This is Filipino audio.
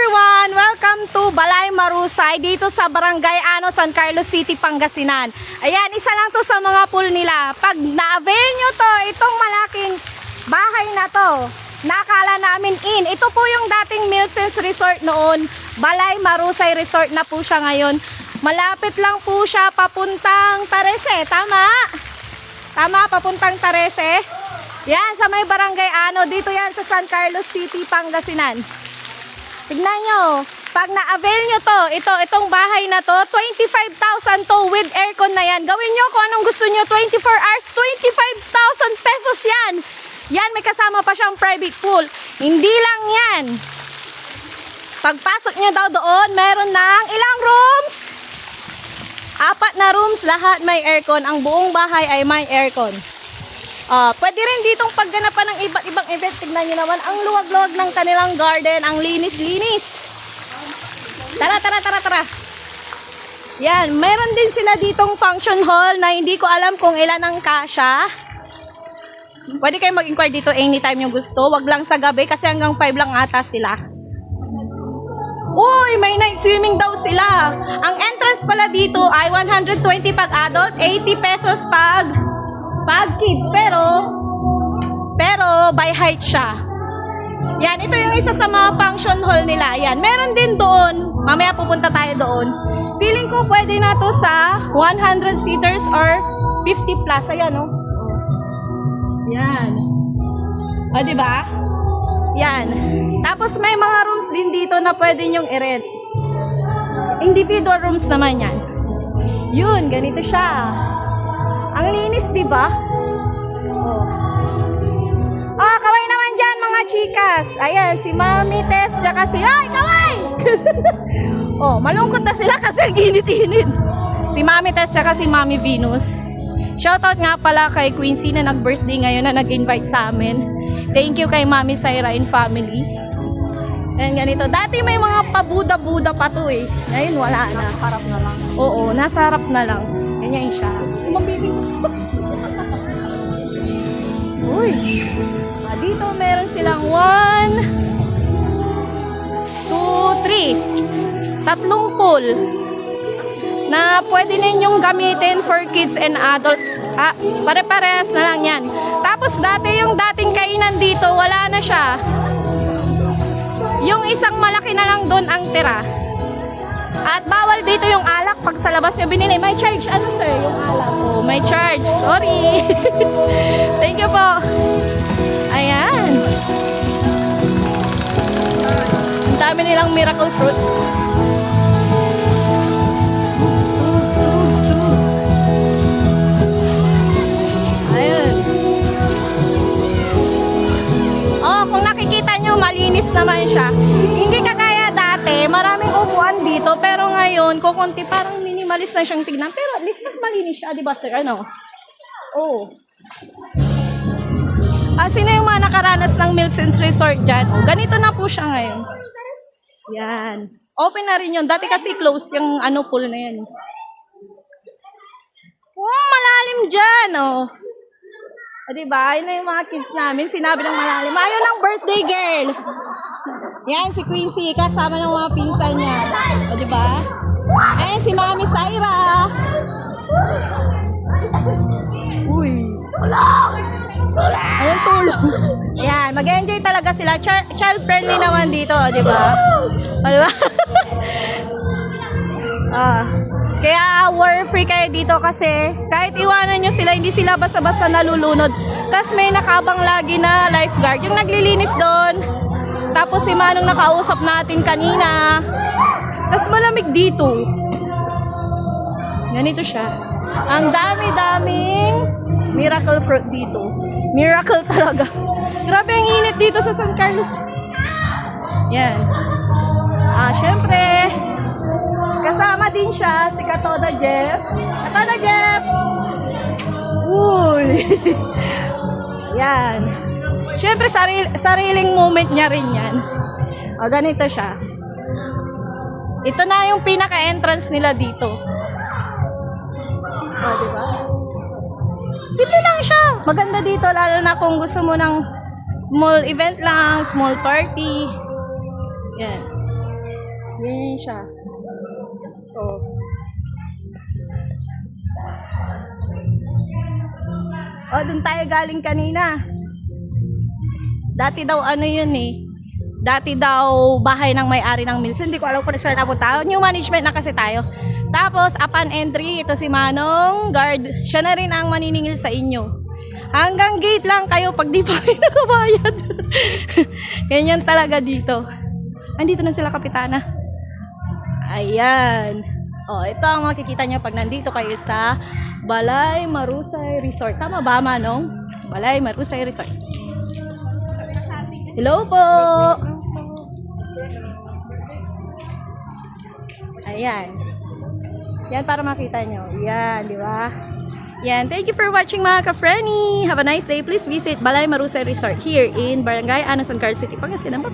everyone! Welcome to Balay Marusay dito sa Barangay Ano, San Carlos City, Pangasinan. Ayan, isa lang to sa mga pool nila. Pag na-avail nyo to, itong malaking bahay na to, nakala namin ito po yung dating Milsons Resort noon. Balay Marusay Resort na po siya ngayon. Malapit lang po siya papuntang Tarese. Tama? Tama, papuntang Tarese. Yan, sa may Barangay Ano. Dito yan sa San Carlos City, Pangasinan. Tignan nyo. Pag na-avail nyo to, itong bahay na to, 25,000 to with aircon na yan. Gawin nyo kung anong gusto nyo. 24 hours, 25,000 pesos yan. Yan, may kasama pa siyang private pool. Hindi lang yan. Pagpasok nyo daw doon, meron ng ilang rooms? 4 na rooms, lahat may aircon. Ang buong bahay ay may aircon. Pwede rin ditong pagganapan ng iba't ibang event. Tignan nyo naman ang luwag-luwag ng kanilang garden. Ang linis-linis. Tara. Yan, mayroon din sila ditong function hall na hindi ko alam kung ilan ang kasya. Pwede kayo mag-inquire dito anytime yung gusto. Wag lang sa gabi kasi hanggang 5 lang ata sila. Uy, may night swimming daw sila. Ang entrance pala dito ay 120 pag adult, 80 pesos pag kids. Pero by height siya. Yan, ito yung isa sa mga function hall nila. Yan, meron din doon. Mamaya pupunta tayo doon. Feeling ko pwede na to sa 100 seaters or 50 plus. Ayan, oh. Yan. O, diba? Yan. Tapos may mga rooms din dito na pwede nyong i-rent. Individual rooms naman yan. Yun, ganito siya. Ang linis, diba? Oh, kaway naman dyan mga chikas. Ayan, si Mami Tess, tsaka si... Ay, kaway! Oh, malungkot na sila kasi ang init-init. Si Mami Tess, tsaka si Mami Venus. Shoutout nga pala kay Quincy na nag-birthday ngayon na nag-invite sa amin. Thank you kay Mami Syra and family. Ayan, ganito. Dati may mga pabuda-buda pa to eh. Ngayon wala na. Nasa harap na lang. Oo, nasa harap na lang. Ganyan siya. Uy! Dito meron silang 1, 2, 3. Tatlong pool na pwede ninyong gamitin for kids and adults. Pare-parehas na lang yan. Tapos dati yung dating kainan dito, wala na siya. Yung isang malaki na lang doon ang tira. At bawal dito yung alak pag sa labas nyo binili. May charge. Ano sir? Yung alak. Oh, may charge. Sorry. Thank you po. Ayan. Ang dami nilang miracle fruit. Ayan. Oh, kung nakikita nyo, malinis naman siya. Hindi kagaya dati, maraming upuan dito, pero ngayon, kukunti, parang minimalist na siyang tignan. Pero at least mas malinis siya, diba sir? Ano? Oh. Sino yung mga nakaranas ng Milsons Resort dyan? Oh, ganito na po siya ngayon. Yan. Open na rin yun. Dati kasi close yung pool na yan. Oh, malalim dyan, oh. Diba? Ayun na yung mga kids namin. Sinabi ng malalim. Ayaw ng birthday girl. Yan, si Quincy. Kasama ng mga pinsan niya. O, diba? Ayan, si Mami Syra. Uy. Anong tulong? Ayan, mag-enjoy talaga sila. Child-friendly naman dito, diba? O, diba? Kaya worry-free kayo dito kasi kahit iwanan nyo sila, hindi sila basta-basta nalulunod. Tapos may nakabang lagi na lifeguard. Yung naglilinis doon. Tapos si Manong nakausap natin kanina. Tapos malamig dito. Ganito siya. Ang dami-daming miracle fruit dito. Miracle talaga. Grabe ang init dito sa San Carlos. Yan. Syempre, kasama din siya si Katoda Jeff. Katoda Jeff! Uy! Yan. Siyempre, sariling moment niya rin yan. O, ganito siya. Ito na yung pinaka-entrance nila dito. O, diba? Simple lang siya. Maganda dito, lalo na kung gusto mo ng small event lang, small party. Yan. Ganyan siya. Oh. Oh, dun tayo galing kanina. Dati daw ano yun eh. Dati daw bahay ng may-ari ng mills. Hindi ko alam kung saan napunta. New management na kasi tayo. Tapos, upon entry, ito si Manong guard. Siya na rin ang maniningil sa inyo. Hanggang gate lang kayo pag di pa kayo nakabayad. Ganyan talaga dito. Andito na sila, kapitana. Ayan. Oh, ito ang makikita nyo pag nandito kayo sa Balay Marusay Resort. Tama ba, Manong? Balay Marusay Resort. Hello po! Ayan. Yan para makita nyo. Yan, di ba? Yan. Thank you for watching mga ka-Frenny. Have a nice day. Please visit Balay Marusay Resort here in Barangay Anasan, Carl City, Pangasinan.